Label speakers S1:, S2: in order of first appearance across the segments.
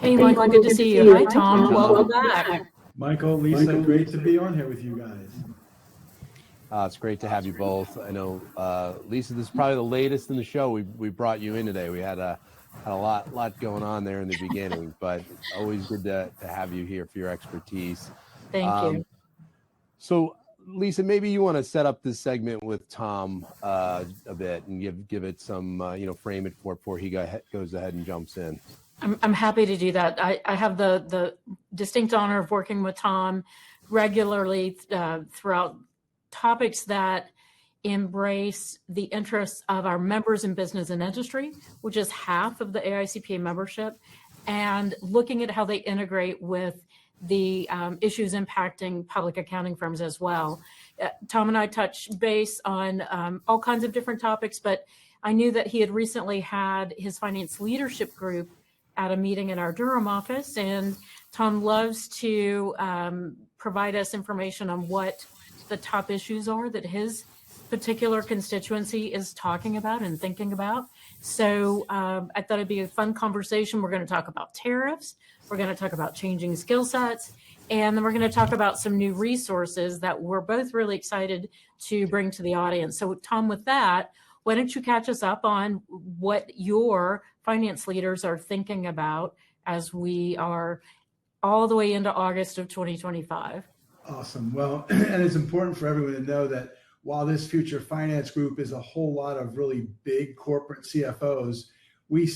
S1: Hey, Michael, good to see you. Hi, Tom. Welcome back.
S2: Michael, Lisa, great to be on here with you guys.
S3: It's great to have you both. I know, Lisa, this is probably the latest in the show. We brought you in today. We had a lot going on there in the beginning, but always good to have you here for your expertise.
S1: Thank you.
S3: So, Lisa, maybe you want to set up this segment with Tom a bit and give it some, frame it before he goes ahead and jumps in.
S1: I'm happy to do that. I have the distinct honor of working with Tom regularly throughout topics that embrace the interests of our members in business and industry, which is half of the AICPA membership, and looking at how they integrate with the issues impacting public accounting firms as well. Tom and I touched base on all kinds of different topics, but I knew that he had recently had his finance leadership group at a meeting in our Durham office, and Tom loves to provide us information on what the top issues are that his particular constituency is talking about and thinking about. So I thought it'd be a fun conversation. We're going to talk about tariffs. We're going to talk about changing skill sets. And then we're going to talk about some new resources that we're both really excited to bring to the audience. So Tom, with that, why don't you catch us up on what your finance leaders are thinking about as we are all the way into August of 2025?
S2: Awesome. Well, and it's important for everyone to know that while this future finance group is a whole lot of really big corporate CFOs, we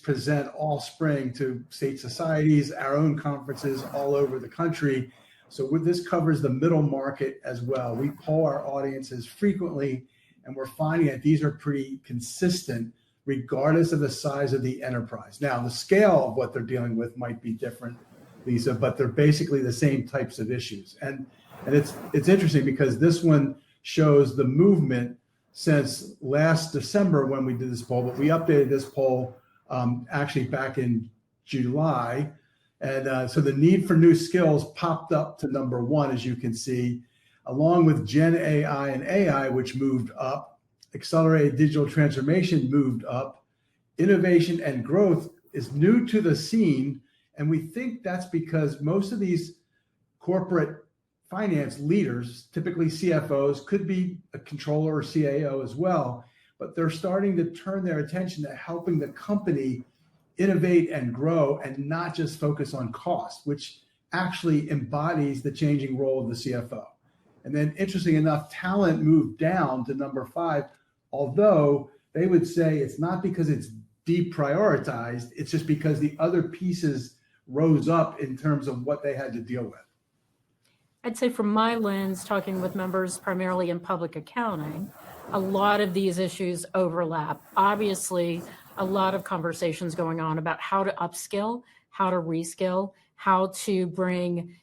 S2: present all spring to state societies, our own conferences all over the country. So this covers the middle market as well. We poll our audiences frequently, and we're finding that these are pretty consistent regardless of the size of the enterprise. Now, the scale of what they're dealing with might be different, Lisa, but they're basically the same types of issues. And it's interesting because this one shows the movement since last December when we did this poll, but we updated this poll actually back in July. And so the need for new skills popped up to number one, as you can see, along with Gen AI and AI, which moved up. Accelerated digital transformation moved up. Innovation and growth is new to the scene. And we think that's because most of these corporate finance leaders, typically CFOs, could be a controller or CAO as well, but they're starting to turn their attention to helping the company innovate and grow and not just focus on cost, which actually embodies the changing role of the CFO. And then, interesting enough, talent moved down to number 5, although they would say it's not because it's deprioritized, it's just because the other pieces rose up in terms of what they had to deal with.
S1: I'd say from my lens, talking with members primarily in public accounting, a lot of these issues overlap. Obviously, a lot of conversations going on about how to upskill, how to reskill, how to bring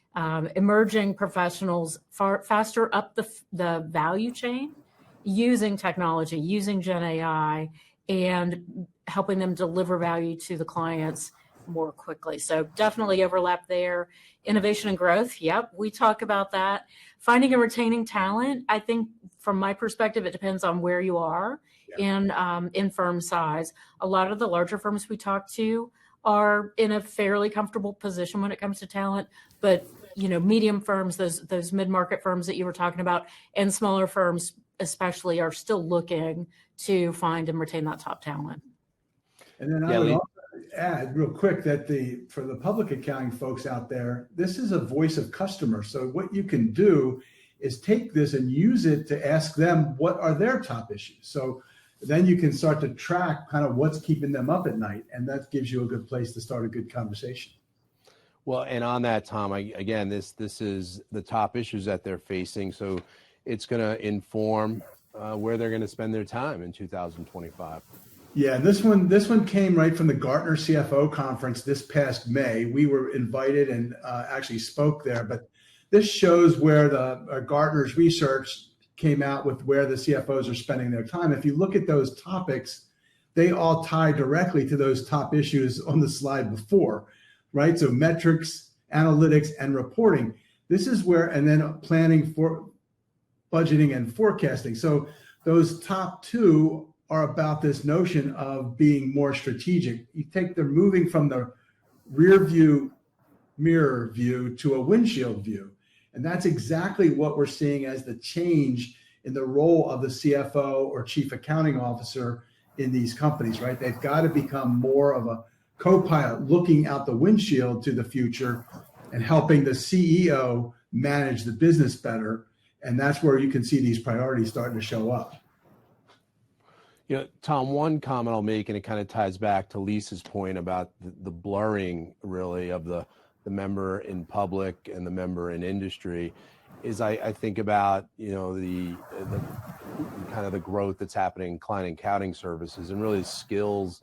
S1: emerging professionals faster up the value chain using technology, using Gen AI, and helping them deliver value to the clients more quickly. So definitely overlap there. Innovation and growth. Yep, we talk about that. Finding and retaining talent. I think from my perspective, it depends on where you are in firm size. A lot of the larger firms we talk to are in a fairly comfortable position when it comes to talent, but medium firms, those mid-market firms that you were talking about, and smaller firms especially, are still looking to find and retain that top talent.
S2: And then I would also add real quick that for the public accounting folks out there, this is a voice of customer. So what you can do is take this and use it to ask them what are their top issues. So then you can start to track kind of what's keeping them up at night, and that gives you a good place to start a good conversation.
S3: Well, and on that, Tom, again, this is the top issues that they're facing. So it's going to inform where they're going to spend their time in 2025.
S2: Yeah, this one came right from the Gartner CFO conference this past May. We were invited and actually spoke there, but this shows where the Gartner's research came out with where the CFOs are spending their time. If you look at those topics, they all tie directly to those top issues on the slide before, right? So metrics, analytics, and reporting. This is where, and then planning for budgeting and forecasting. So those top two are about this notion of being more strategic. They're moving from the rear view mirror view to a windshield view. And that's exactly what we're seeing as the change in the role of the CFO or chief accounting officer in these companies, right? They've got to become more of a co-pilot looking out the windshield to the future and helping the CEO manage the business better. And that's where you can see these priorities starting to show up.
S3: You know, Tom, one comment I'll make, and it kind of ties back to Lisa's point about the blurring really of the member in public and the member in industry, is I think about, you know, the kind of the growth that's happening in client accounting services and really the skills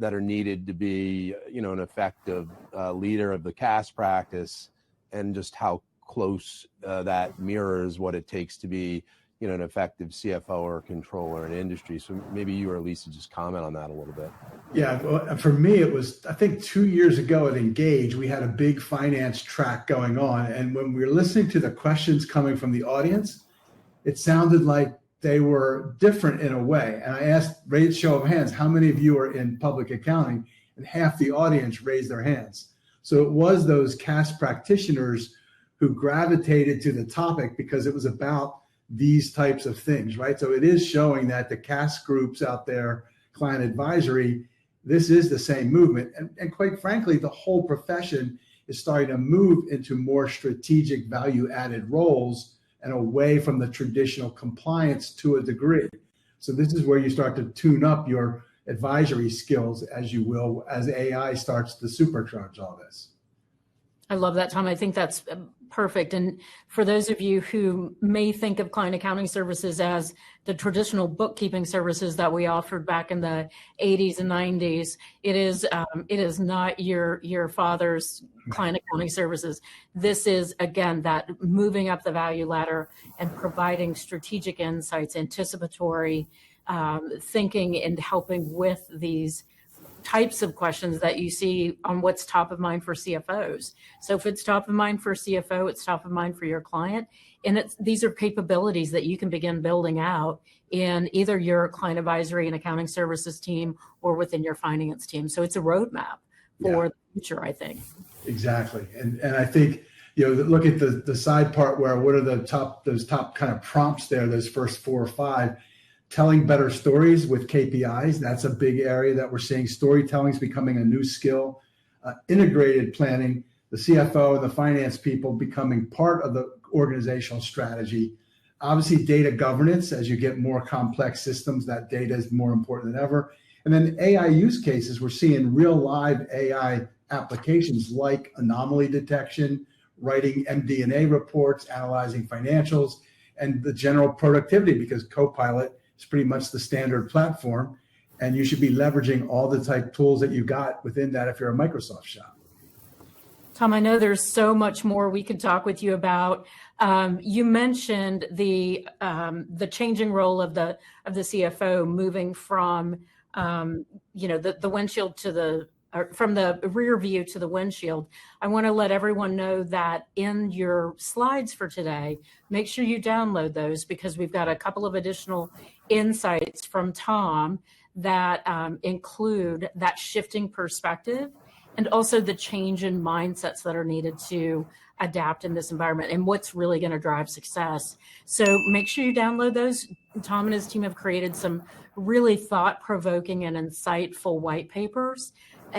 S3: that are needed to be, you know, an effective leader of the CAS practice, and just how close that mirrors what it takes to be, you know, an effective CFO or controller in industry. So maybe you or Lisa just comment on that a little bit.
S2: Yeah, well, for me, it was, I think 2 years ago at Engage, we had a big finance track going on. And when we were listening to the questions coming from the audience, it sounded like they were different in a way. And I asked, raise show of hands, how many of you are in public accounting? And half the audience raised their hands. So it was those CAS practitioners who gravitated to the topic because it was about these types of things, right? So it is showing that the CAS groups out there, client advisory, this is the same movement. And quite frankly, the whole profession is starting to move into more strategic value-added roles and away from the traditional compliance to a degree. So this is where you start to tune up your advisory skills, as you will, as AI starts to supercharge all this.
S1: I love that, Tom. I think that's perfect. And for those of you who may think of client accounting services as the traditional bookkeeping services that we offered back in the 80s and 90s, it is not your father's client accounting services. This is, again, that moving up the value ladder and providing strategic insights, anticipatory thinking, and helping with these types of questions that you see on what's top of mind for CFOs. So if it's top of mind for a CFO, it's top of mind for your client. And these are capabilities that you can begin building out in either your client advisory and accounting services team or within your finance team. So it's a roadmap for the future, I think.
S2: Exactly. And I think, you know, look at the side part where what are those top kind of prompts there, those first 4 or 5. Telling better stories with KPIs, that's a big area that we're seeing. Storytelling is becoming a new skill. Integrated planning, the CFO and the finance people becoming part of the organizational strategy. Obviously, data governance, as you get more complex systems, that data is more important than ever. And then AI use cases, we're seeing real live AI applications like anomaly detection, writing MD&A reports, analyzing financials, and the general productivity, because Copilot is pretty much the standard platform, and you should be leveraging all the type tools that you got within that if you're a Microsoft shop.
S1: Tom, I know there's so much more we could talk with you about. You mentioned the changing role of the CFO moving from the windshield to from the rear view to the windshield. I want to let everyone know that in your slides for today, make sure you download those, because we've got a couple of additional insights from Tom that include that shifting perspective and also the change in mindsets that are needed to adapt in this environment and what's really going to drive success. So make sure you download those. Tom and his team have created some really thought-provoking and insightful white papers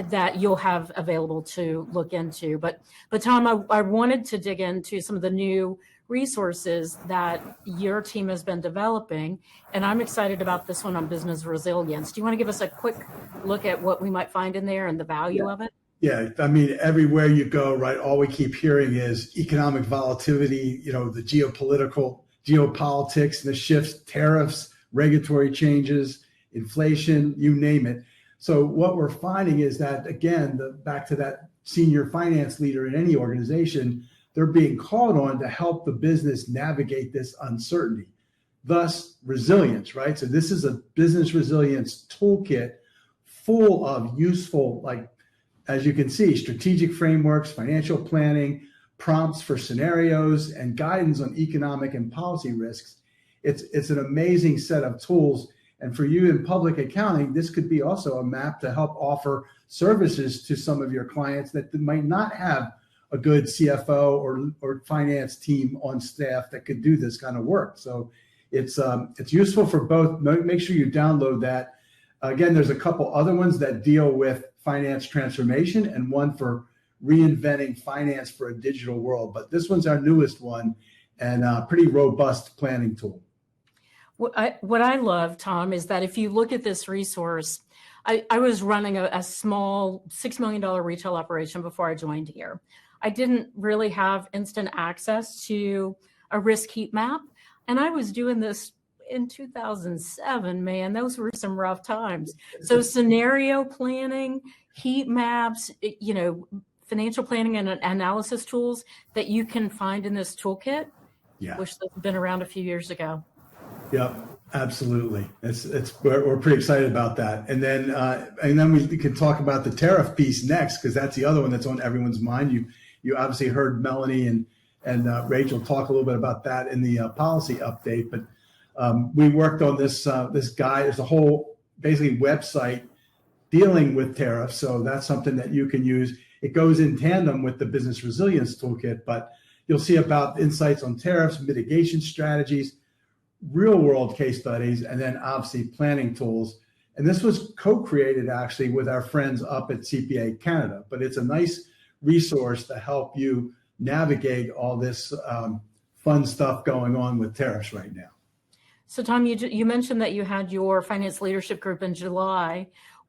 S1: that you'll have available to look into. But Tom, I wanted to dig into some of the new resources that your team has been developing, and I'm excited about this one on business resilience. Do you want to give us a quick look at what we might find in there and the value of it?
S2: Yeah, I mean, everywhere you go, right, all we keep hearing is economic volatility, you know, the geopolitics, the shifts, tariffs, regulatory changes, inflation, you name it. So what we're finding is that, again, back to that senior finance leader in any organization, they're being called on to help the business navigate this uncertainty, thus resilience, right? So this is a business resilience toolkit full of useful, like, as you can see, strategic frameworks, financial planning, prompts for scenarios, and guidance on economic and policy risks. It's an amazing set of tools. And for you in public accounting, this could be also a map to help offer services to some of your clients that might not have a good CFO or finance team on staff that could do this kind of work. So it's useful for both. Make sure you download that. Again, there's a couple other ones that deal with finance transformation and one for reinventing finance for a digital world. But this one's our newest one and a pretty robust planning tool.
S1: What I love, Tom, is that if you look at this resource, I was running a small $6 million retail operation before I joined here. I didn't really have instant access to a risk heat map. And I was doing this in 2007, man, those were some rough times. So scenario planning, heat maps, financial planning and analysis tools that you can find in this toolkit, which has been around a few years ago.
S2: Yep, absolutely. We're pretty excited about that. And then we can talk about the tariff piece next, because that's the other one that's on everyone's mind. You obviously heard Melanie and Rachel talk a little bit about that in the policy update, but we worked on this guide. There's a whole basically website dealing with tariffs. So that's something that you can use. It goes in tandem with the business resilience toolkit, but you'll see about insights on tariffs, mitigation strategies, real world case studies, and then obviously planning tools. And this was co-created actually with our friends up at CPA Canada, but it's a nice resource to help you navigate all this fun stuff going on with tariffs right now.
S1: So Tom, you mentioned that you had your finance leadership group in July.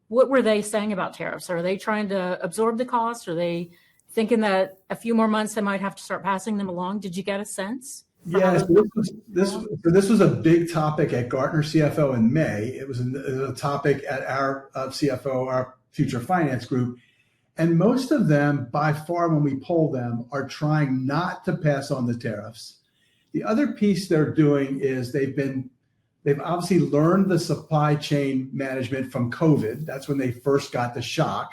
S1: What were they saying about tariffs? Are they trying to absorb the cost? Are they thinking that a few more months they might have to start passing them along? Did you get a sense?
S2: Yeah, this was a big topic at Gartner CFO in May. It was a topic at our CFO, our future finance group. And most of them, by far, when we poll them, are trying not to pass on the tariffs. The other piece they're doing is they've obviously learned the supply chain management from COVID. That's when they first got the shock.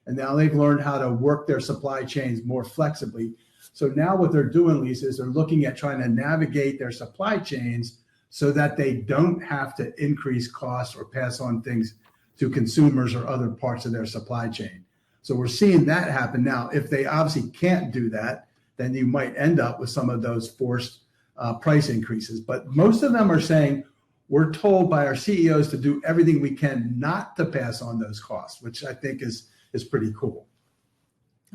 S2: And now they've learned how to work their supply chains more flexibly. So now what they're doing, Lisa, is they're looking at trying to navigate their supply chains so that they don't have to increase costs or pass on things to consumers or other parts of their supply chain. So we're seeing that happen now. If they obviously can't do that, then you might end up with some of those forced price increases. But most of them are saying, we're told by our CEOs to do everything we can not to pass on those costs, which I think is pretty cool.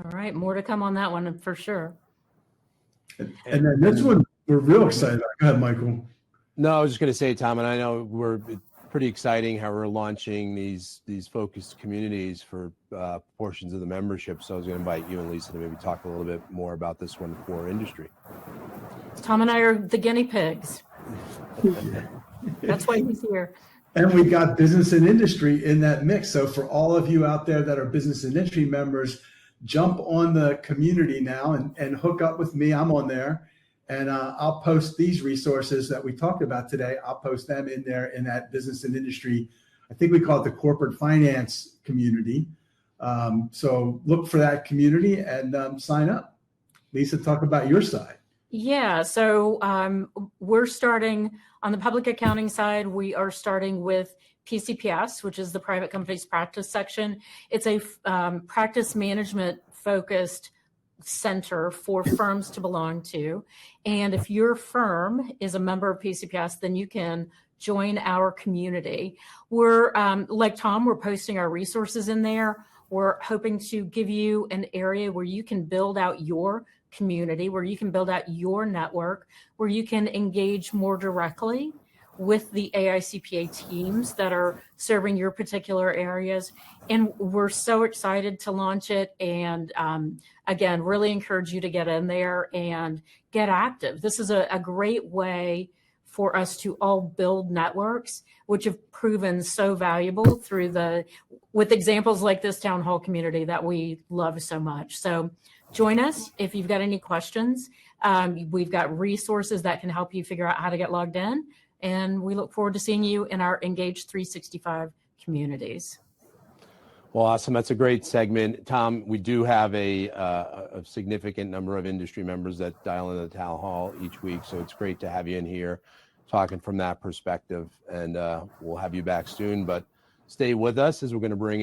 S1: All right, more to come on that one for sure.
S2: And then this one we're real excited about. Go ahead, Michael.
S3: No, I was just going to say, Tom, and I know we're pretty exciting how we're launching these focused communities for portions of the membership. So I was going to invite you and Lisa to maybe talk a little bit more about this one for industry.
S1: Tom and I are the guinea pigs. That's why he's here.
S2: And we got business and industry in that mix. So for all of you out there that are business and industry members, jump on the community now and hook up with me. I'm on there. And I'll post these resources that we talked about today. I'll post them in there in that business and industry. I think we call it the corporate finance community. So look for that community and sign up. Lisa, talk about your side.
S1: Yeah, so we're starting on the public accounting side. We are starting with PCPS, which is the private companies practice section. It's a practice management focused center for firms to belong to. And if your firm is a member of PCPS, then you can join our community. We're, like Tom, we're posting our resources in there. We're hoping to give you an area where you can build out your community, where you can build out your network, where you can engage more directly with the AICPA teams that are serving your particular areas. And we're so excited to launch it. And again, really encourage you to get in there and get active. This is a great way for us to all build networks, which have proven so valuable with examples like this town hall community that we love so much. So join us if you've got any questions. We've got resources that can help you figure out how to get logged in. And we look forward to seeing you in our Engage 365 communities.
S3: Well, awesome. That's a great segment. Tom, we do have a significant number of industry members that dial into the town hall each week. So it's great to have you in here. talking from that perspective. And we'll have you back soon, but stay with us as we're going to bring in